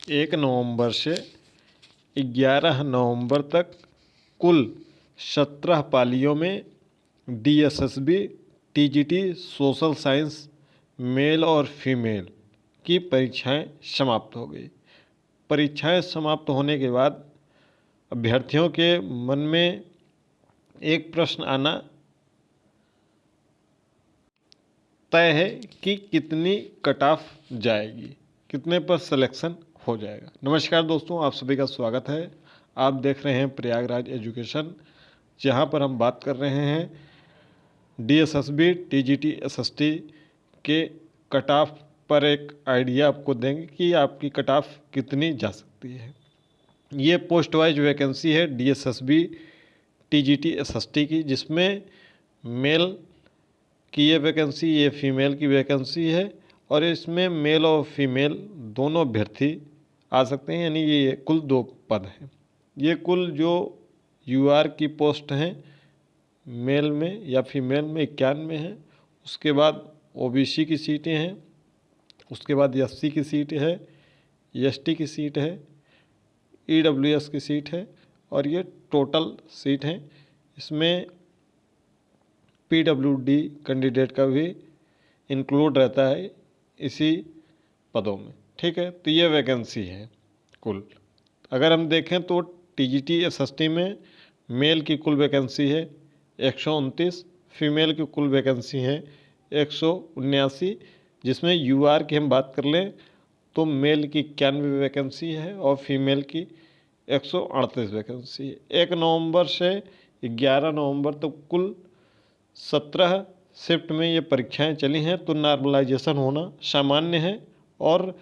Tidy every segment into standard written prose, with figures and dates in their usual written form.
1 नवंबर से 11 नवंबर तक कुल 17 पालियों में DSSB TGT social science male और फीमेल की परीक्षाएं समाप्त हो गई। परीक्षाएं समाप्त होने के बाद अभ्यर्थियों के मन में एक प्रश्न आना तय है कि कितनी कट ऑफ जाएगी, कितने पर सिलेक्शन हो जाएगा। नमस्कार दोस्तों, आप सभी का स्वागत है। आप देख रहे हैं प्रयागराज एजुकेशन, जहां पर हम बात कर रहे हैं DSSB TGT SST के कट ऑफ पर एक आइडिया आपको देंगे कि आपकी कट ऑफ कितनी जा सकती है। ये पोस्ट वाइज वैकेंसी है DSSB TGT SST की, जिसमें मेल की ये वैकेंसी, ये फीमेल की वैकेंसी है और इसमें मेल और फीमेल दोनों अभ्यर्थी आ सकते हैं, यानी ये कुल 2 पद हैं। ये कुल जो UR की पोस्ट हैं मेल में या फीमेल में 91 हैं। उसके बाद OBC की सीटें हैं, उसके बाद SC की सीट है, ST की सीट है, EWS की सीट है और ये टोटल सीट हैं। इसमें PWD कैंडिडेट का भी इंक्लूड रहता है इसी पदों में, ठीक है। तो ये वैकेंसी है कुल। अगर हम देखें तो TGT SST में मेल की कुल वैकेंसी है 129, फीमेल की कुल वैकेंसी है 179, जिसमें UR की हम बात कर लें तो मेल की 91 वैकेंसी है और फीमेल की 138 वैकेंसी है। 1 नवंबर से 11 नवंबर तक कुल 17 शिफ्ट में ये परीक्षाएं चली हैं। तो नॉर्मलाइजेशन होना सामान्य है और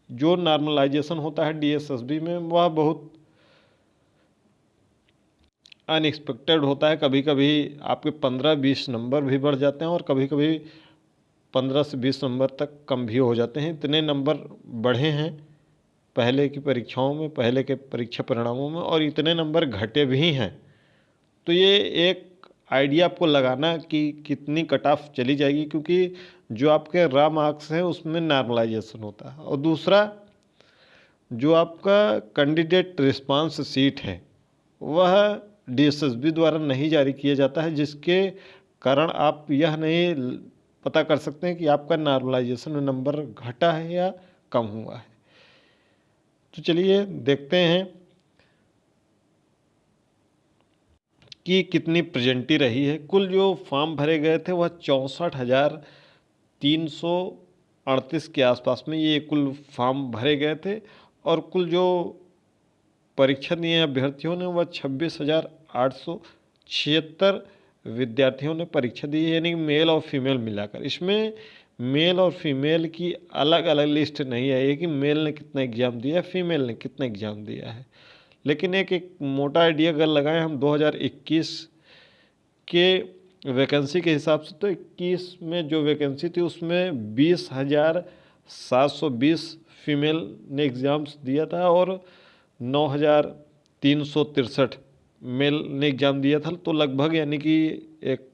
जो नॉर्मलाइजेशन होता है DSSB में वह बहुत अनएक्सपेक्टेड होता है। कभी कभी आपके 15-20 नंबर भी बढ़ जाते हैं और कभी कभी 15 से 20 नंबर तक कम भी हो जाते हैं। इतने नंबर बढ़े हैं पहले की परीक्षाओं में, पहले के परीक्षा परिणामों में, और इतने नंबर घटे भी हैं। तो ये एक आइडिया आपको लगाना कि कितनी कट ऑफ चली जाएगी, क्योंकि जो आपके रॉ मार्क्स हैं उसमें नॉर्मलाइजेशन होता है। और दूसरा, जो आपका कैंडिडेट रिस्पांस सीट है वह DSSB द्वारा नहीं जारी किया जाता है, जिसके कारण आप यह नहीं पता कर सकते हैं कि आपका नॉर्मलाइजेशन में नंबर घटा है या कम हुआ है। तो चलिए देखते हैं कि कितनी प्रेजेंटी रही है। कुल जो फॉर्म भरे गए थे वह 64,338 के आसपास में ये कुल फॉर्म भरे गए थे और कुल जो परीक्षा दिए अभ्यर्थियों ने वह 26,876 विद्यार्थियों ने परीक्षा दी है, यानी मेल और फीमेल मिलाकर। इसमें मेल और फीमेल की अलग अलग लिस्ट नहीं आई है कि मेल ने कितना एग्ज़ाम दिया, फीमेल ने कितना एग्ज़ाम दिया है। लेकिन एक मोटा आइडिया अगर लगाएं हम 2021 के वैकेंसी के हिसाब से, तो 21 में जो वैकेंसी थी उसमें 20,720 फीमेल ने एग्ज़ाम्स दिया था और 9,363 मेल ने एग्ज़ाम दिया था। तो लगभग, यानी कि एक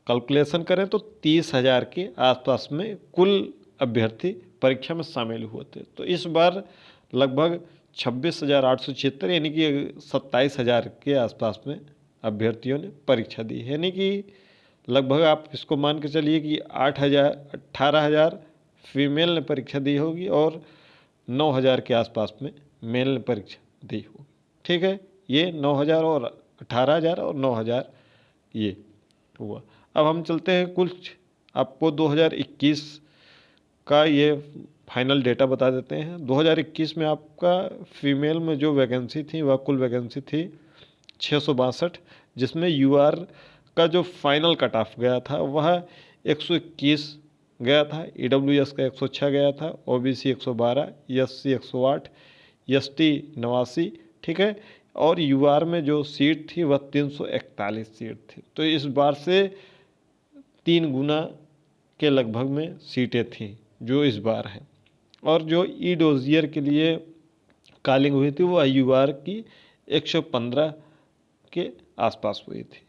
कैलकुलेशन करें तो 30,000 के आसपास में कुल अभ्यर्थी परीक्षा में शामिल हुए थे। तो इस बार लगभग 26,876, यानी कि 27,000 के आसपास में अभ्यर्थियों ने परीक्षा दी, यानी कि लगभग आप इसको मान के चलिए कि 18,000 फीमेल ने परीक्षा दी होगी और 9,000 के आसपास में मेल ने परीक्षा दी होगी, ठीक है। ये 9,000 और 18,000 और 9,000 ये हुआ। अब हम चलते हैं कुछ आपको 2021 का ये फाइनल डेटा बता देते हैं। 2021 में आपका फीमेल में जो वैकेंसी थी वह कुल वैकेंसी थी 662, जिसमें UR का जो फाइनल कट ऑफ गया था वह 121 गया था, EWS का 106 गया था, OBC 112, SC 108, ST 89, ठीक है। और UR में जो सीट थी वह 341 सीट थी। तो इस बार से 3 गुना के लगभग में सीटें थीं जो इस बार हैं। और जो डोजियर के लिए कॉलिंग हुई थी वो UR की 115 के आसपास हुई थी।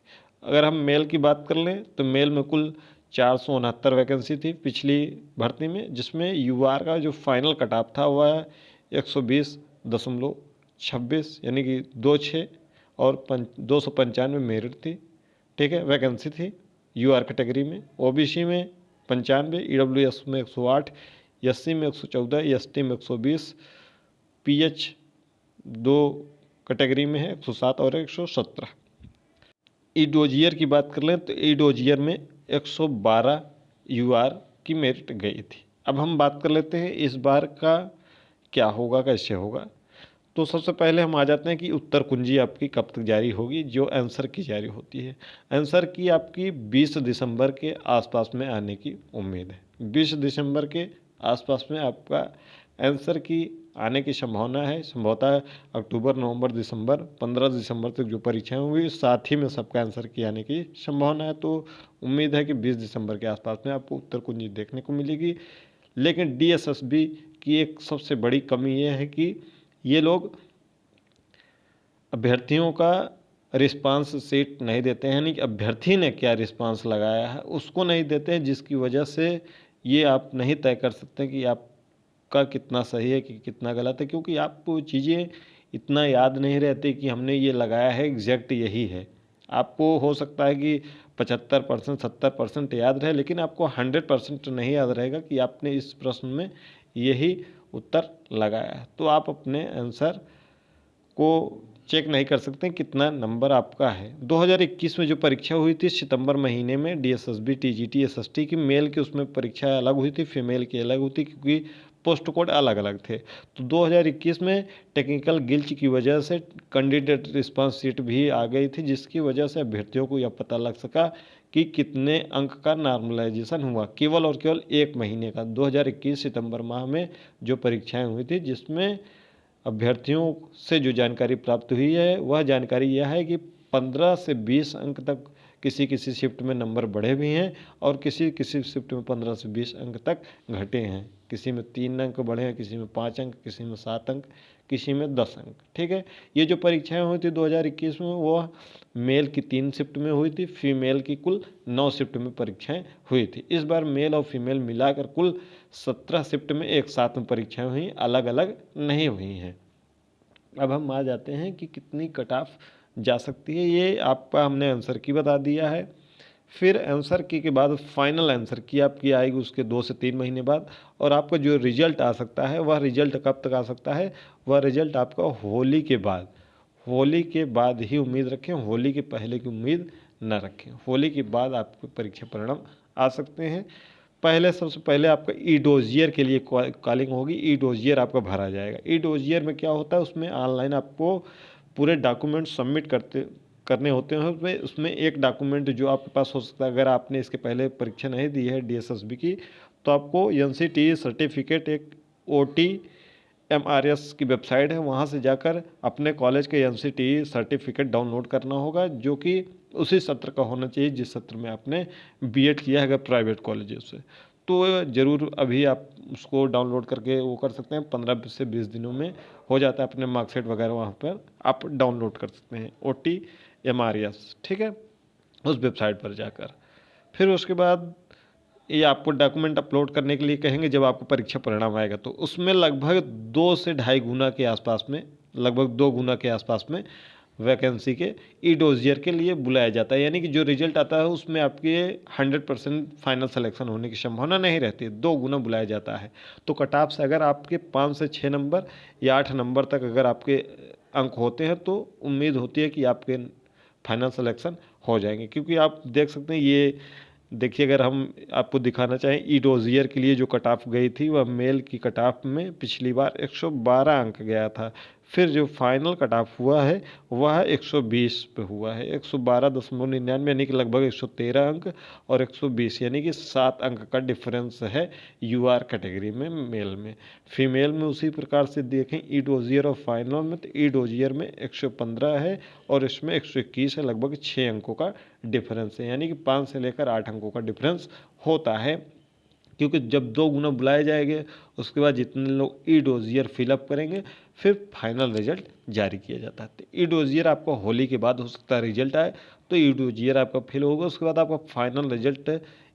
अगर हम मेल की बात कर लें तो मेल में कुल 469 वैकेंसी थी पिछली भर्ती में, जिसमें यूआर का जो फाइनल कट ऑफ था वह 120.26 यानी कि 26 और 295 मेरिट थी। ठीक है, वैकेंसी थी यूआर कैटेगरी में। ओबीसी में 95, ईडब्ल्यूएस में 108, एससी में 114, एसटी में 120, पीएच 2 कैटेगरी में है 107 और 117। ई डोजियर की बात कर लें तो ई डोजियर में 112 यूआर की मेरिट गई थी। अब हम बात कर लेते हैं इस बार का क्या होगा, कैसे होगा। तो सबसे पहले हम आ जाते हैं कि उत्तर कुंजी आपकी कब तक जारी होगी, जो आंसर की जारी होती है। आंसर की आपकी 20 दिसंबर के आसपास में आने की उम्मीद है। 20 दिसंबर के आसपास में आपका आंसर की आने की संभावना है। संभवतः अक्टूबर, नवंबर, दिसंबर 15 दिसंबर तक जो परीक्षाएं होंगी साथ ही में सबका आंसर की आने की संभावना है। तो उम्मीद है कि 20 दिसंबर के आसपास में आपको उत्तर कुंजी देखने को मिलेगी। लेकिन डीएसएसबी की एक सबसे बड़ी कमी यह है कि ये लोग अभ्यर्थियों का रिस्पांस शीट नहीं देते हैं, यानी कि अभ्यर्थी ने क्या रिस्पांस लगाया है उसको नहीं देते हैं, जिसकी वजह से ये आप नहीं तय कर सकते कि आपका कितना सही है कि कितना गलत है, क्योंकि आपको चीज़ें इतना याद नहीं रहती कि हमने ये लगाया है एग्जैक्ट यही है। आपको हो सकता है कि 75%, 70% याद रहे, लेकिन आपको 100% नहीं याद रहेगा कि आपने इस प्रश्न में यही उत्तर लगाया है। तो आप अपने आंसर को चेक नहीं कर सकते कितना नंबर आपका है। 2021 में जो परीक्षा हुई थी सितंबर महीने में, डीएसएसबी, टीजीटी, एसएसटी की मेल की उसमें परीक्षा अलग हुई थी, फीमेल की अलग हुई थी, क्योंकि पोस्ट कोड अलग अलग थे। तो 2021 में टेक्निकल गिल्च की वजह से कैंडिडेट रिस्पांस शीट भी आ गई थी, जिसकी वजह से अभ्यर्थियों को यह पता लग सका कि कितने अंक का नॉर्मलाइजेशन हुआ, केवल और केवल एक महीने का। 2021 सितंबर माह में जो परीक्षाएं हुई थी, जिसमें अभ्यर्थियों से जो जानकारी प्राप्त हुई है वह जानकारी यह है कि 15 से 20 अंक तक किसी किसी शिफ्ट में नंबर बढ़े भी हैं, और किसी किसी शिफ्ट में 15 से 20 अंक तक घटे हैं। किसी में 3 अंक बढ़े हैं, किसी में 5 अंक, किसी में 7 अंक, किसी में 10 अंक। ठीक है, ये जो परीक्षाएं हुई थी 2021 में वह मेल की 3 शिफ्ट में हुई थी, फीमेल की कुल 9 शिफ्ट में परीक्षाएं हुई थी। इस बार मेल और फीमेल मिलाकर कुल 17 शिफ्ट में एक साथ में परीक्षाएं हुई, अलग अलग नहीं हुई हैं। अब हम आ जाते हैं कि कितनी कट ऑफ जा सकती है। ये आपका हमने आंसर की बता दिया है। फिर आंसर की के बाद फाइनल आंसर की आपकी आएगी उसके 2 से 3 महीने बाद, और आपका जो रिजल्ट आ सकता है वह रिजल्ट कब तक आ सकता है, वह रिजल्ट आपका होली के बाद। होली के बाद ही उम्मीद रखें, होली के पहले की उम्मीद न रखें। होली के बाद आपके परीक्षा परिणाम आ सकते हैं। पहले सबसे पहले आपका ई डोजियर के लिए कॉलिंग होगी। ई डोजियर आपका भरा जाएगा। ई डोजियर में क्या होता है, उसमें ऑनलाइन आपको पूरे डॉक्यूमेंट सबमिट करने होते हैं। उसमें एक डॉक्यूमेंट जो आपके पास हो सकता है, अगर आपने इसके पहले परीक्षा नहीं दी है डीएसएसबी की, तो आपको एनसीटी सर्टिफिकेट, एक ओटी एमआरएस की वेबसाइट है, वहाँ से जाकर अपने कॉलेज के एनसीटी सर्टिफिकेट डाउनलोड करना होगा, जो कि उसी सत्र का होना चाहिए जिस सत्र में आपने बीएड किया है, अगर प्राइवेट कॉलेज से। तो ज़रूर अभी आप उसको डाउनलोड करके वो कर सकते हैं, 15 से 20 दिनों में हो जाता है। अपने मार्कशीट वगैरह वहाँ पर आप डाउनलोड कर सकते हैं, ओटी एमआरएस। ठीक है, उस वेबसाइट पर जाकर फिर उसके बाद ये आपको डॉक्यूमेंट अपलोड करने के लिए कहेंगे जब आपको परीक्षा परिणाम आएगा, तो उसमें लगभग 2 से ढाई गुना के आसपास में, लगभग 2 गुना के आसपास में वैकेंसी के ई डोजियर के लिए बुलाया जाता है। यानी कि जो रिजल्ट आता है उसमें आपके 100% फाइनल सिलेक्शन होने की संभावना नहीं रहती है, 2 गुना बुलाया जाता है। तो कट ऑफ से अगर आपके 5 से 6 नंबर या 8 नंबर तक अगर आपके अंक होते हैं, तो उम्मीद होती है कि आपके फाइनल सिलेक्शन हो जाएंगे। क्योंकि आप देख सकते हैं, ये देखिए, अगर हम आपको दिखाना चाहें ई डोजियर के लिए जो कट ऑफ गई थी, वह मेल की कट ऑफ में पिछली बार 112 अंक गया था। फिर जो फाइनल कट ऑफ हुआ है वह 120 पे हुआ है, 112.99 यानी कि लगभग 113 अंक, और 120 यानी कि 7 अंक का डिफरेंस है यूआर कैटेगरी में मेल में। फीमेल में उसी प्रकार से देखें ई डोजियर और फाइनल में, तो ई डोजियर में 115 है और इसमें 121 है, लगभग 6 अंकों का डिफरेंस है। यानी कि 5 से लेकर 8 अंकों का डिफरेंस होता है, क्योंकि जब 2 गुना बुलाए जाएंगे उसके बाद जितने लोग ई डोजियर फिलअप करेंगे फिर फाइनल रिजल्ट जारी किया जाता है। तो ई डोजियर आपका होली के बाद हो सकता है रिजल्ट आए, तो ई डोजियर आपका फिल होगा, उसके बाद आपका फाइनल रिजल्ट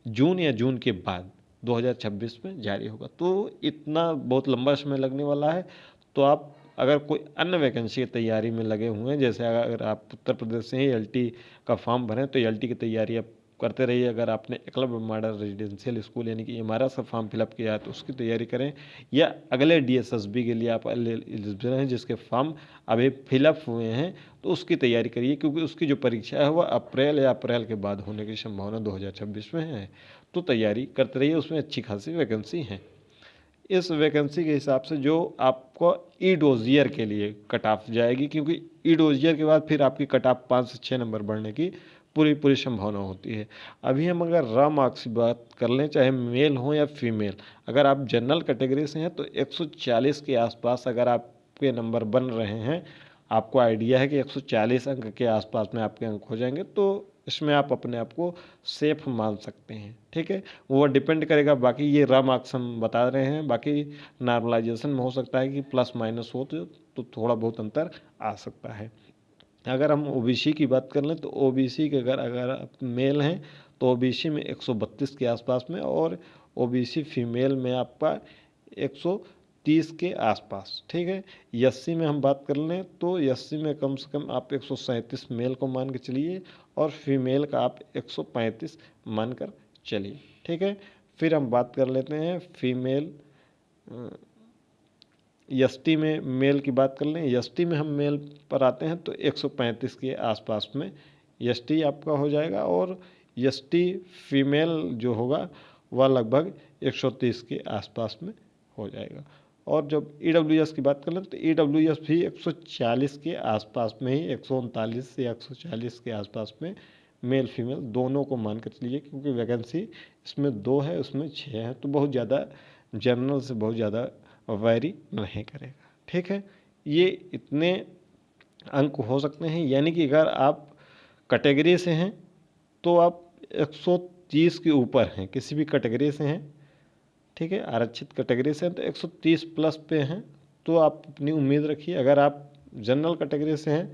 जून या जून के बाद 2026 में जारी होगा। तो इतना बहुत लंबा समय लगने वाला है। तो आप अगर कोई अन्य वैकेंसी की तैयारी में लगे हुए हैं, जैसे अगर आप उत्तर प्रदेश से ही एलटी का फॉर्म भरें तो एलटी की तैयारी आप करते रहिए। अगर आपने एकलव्य मॉडल रेजिडेंशियल स्कूल यानी कि एमआरएस का फॉर्म फिलअप किया है तो उसकी तैयारी करें, या अगले डीएसएसबी के लिए आप एलिजिबल हैं जिसके फॉर्म अभी फिलअप हुए हैं तो उसकी तैयारी करिए, क्योंकि उसकी जो परीक्षा है वह अप्रैल या अप्रैल के बाद होने की संभावना 2026 में है। तो तैयारी करते रहिए, उसमें अच्छी खासी वैकेंसी है। इस वैकेंसी के हिसाब से जो आपको ई डोजियर के लिए कट ऑफ जाएगी, क्योंकि ई डोजियर के बाद फिर आपकी कट ऑफ 5 से 6 नंबर बढ़ने की पूरी संभावना होती है। अभी हम अगर रॉ मार्क्स की बात कर लें, चाहे मेल हो या फीमेल, अगर आप जनरल कैटेगरी से हैं तो 140 के आसपास अगर आपके नंबर बन रहे हैं, आपको आइडिया है कि 140 अंक के आसपास में आपके अंक हो जाएंगे, तो इसमें आप अपने आप को सेफ मान सकते हैं। ठीक है, वो डिपेंड करेगा, बाकी ये रॉ मार्क्स हम बता रहे हैं, बाकी नॉर्मलाइजेशन में हो सकता है कि प्लस माइनस हो तो थोड़ा बहुत अंतर आ सकता है। अगर हम ओबीसी की बात कर लें तो ओबीसी के अगर आप मेल हैं तो ओबीसी में 132 के आसपास में, और ओबीसी फीमेल में आपका 130 के आसपास। ठीक है, एससी में हम बात कर लें तो एससी में कम से कम आप 137 मेल को मान के चलिए, और फीमेल का आप 135 मानकर चलिए। ठीक है, फिर हम बात कर लेते हैं फीमेल एसटी में मेल की बात कर लें। एसटी में हम मेल पर आते हैं तो 135 के आसपास में एसटी आपका हो जाएगा, और एसटी फीमेल जो होगा वह लगभग 130 के आसपास में हो जाएगा। और जब ईडब्ल्यूएस की बात कर लें तो ईडब्ल्यूएस भी 140 के आसपास में ही, 139 से 140 के आसपास में मेल फीमेल दोनों को मान कर चलिए, क्योंकि वैकेंसी इसमें 2 है उसमें 6 है, तो बहुत ज़्यादा जनरल से बहुत ज़्यादा वैरी नहीं करेगा। ठीक है, ये इतने अंक हो सकते हैं, यानी कि अगर आप कैटेगरी से हैं तो आप 130 के ऊपर हैं, किसी भी कैटेगरी से हैं। ठीक है, आरक्षित कैटेगरी से हैं तो 130 प्लस पे हैं, तो आप अपनी उम्मीद रखिए। अगर आप जनरल कैटेगरी से हैं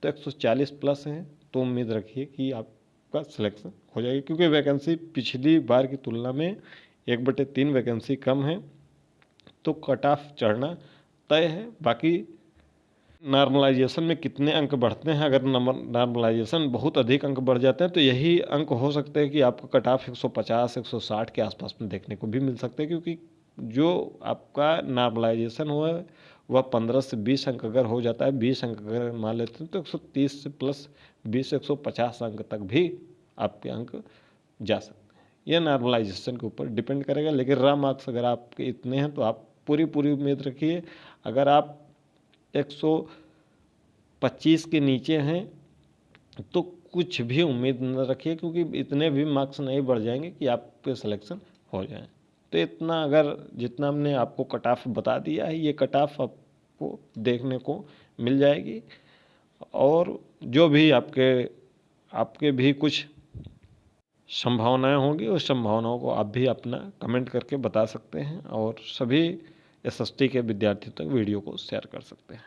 तो 140 प्लस हैं, तो उम्मीद रखिए कि आपका सिलेक्शन हो जाएगी, क्योंकि वैकेंसी पिछली बार की तुलना में 1/3 वैकेंसी कम है, तो कट ऑफ चढ़ना तय है। बाकी नॉर्मलाइजेशन में कितने अंक बढ़ते हैं, अगर नॉर्मलाइजेशन बहुत अधिक अंक बढ़ जाते हैं तो यही अंक हो सकते हैं कि आपका कट ऑफ 150 160 के आसपास में देखने को भी मिल सकते हैं, क्योंकि जो आपका नॉर्मलाइजेशन हुआ है वह 15 से 20 अंक अगर हो जाता है, 20 अंक अगर मान लेते हैं तो 130 से प्लस 20 150 अंक तक भी आपके अंक जा सकते हैं। यह नॉर्मलाइजेशन के ऊपर डिपेंड करेगा, लेकिन रॉ मार्क्स अगर आपके इतने हैं तो आप पूरी उम्मीद रखिए। अगर आप 125 के नीचे हैं तो कुछ भी उम्मीद न रखिए, क्योंकि इतने भी मार्क्स नहीं बढ़ जाएंगे कि आपके सिलेक्शन हो जाए। तो इतना अगर जितना हमने आपको कट ऑफ बता दिया है, ये कट ऑफ आपको देखने को मिल जाएगी, और जो भी आपके भी कुछ संभावनाएं होंगी उस संभावनाओं को आप भी अपना कमेंट करके बता सकते हैं, और सभी एसएसटी के विद्यार्थियों तक वीडियो को शेयर कर सकते हैं।